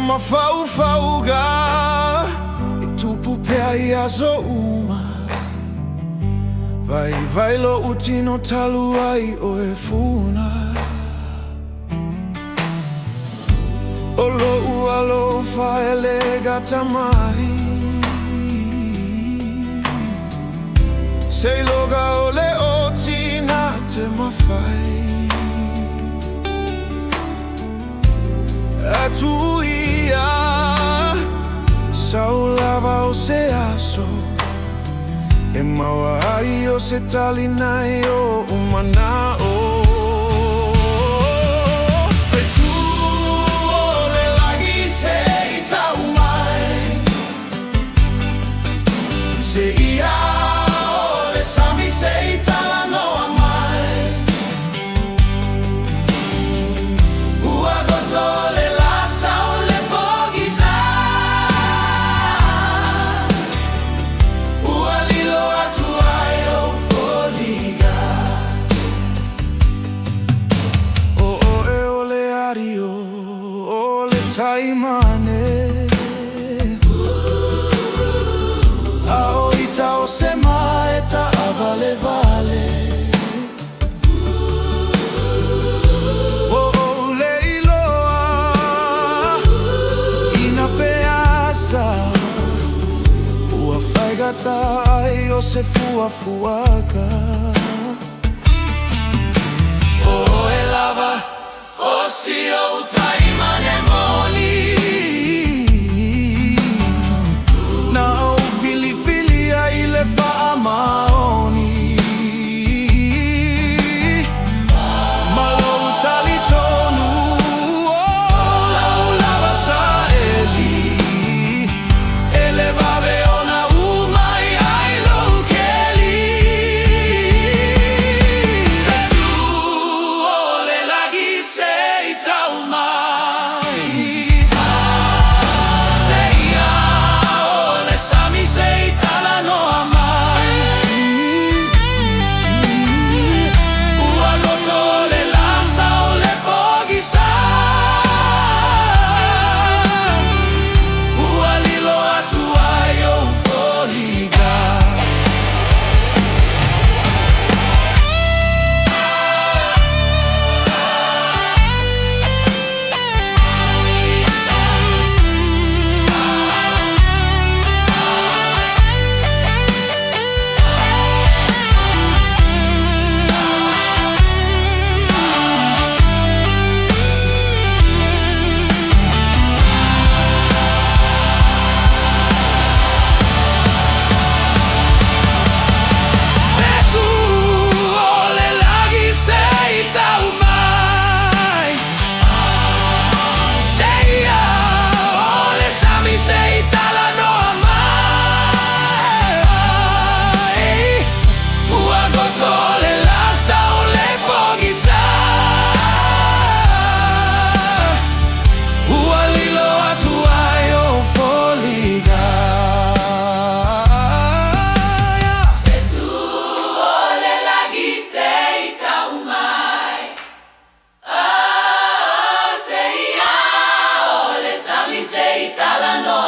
mafauga I tupu pea iazo uma vai lo utino taluai o e funa Olo ualo faele gatamai Sei loga ole otina te mafai Atuia saulava o se aso E maua ai o se talinai o umanao Taimane Ao ita o se maeta a vale vale O leiloa Ina peasa Ua faigata ai o se fuafuaka O e lava O si o taimane moni Na o fili ai le pa maoni Malo talitonu Lau lava sa eli Elevave ona umai ai lo keli Tu ole lagi sei taumai Itala no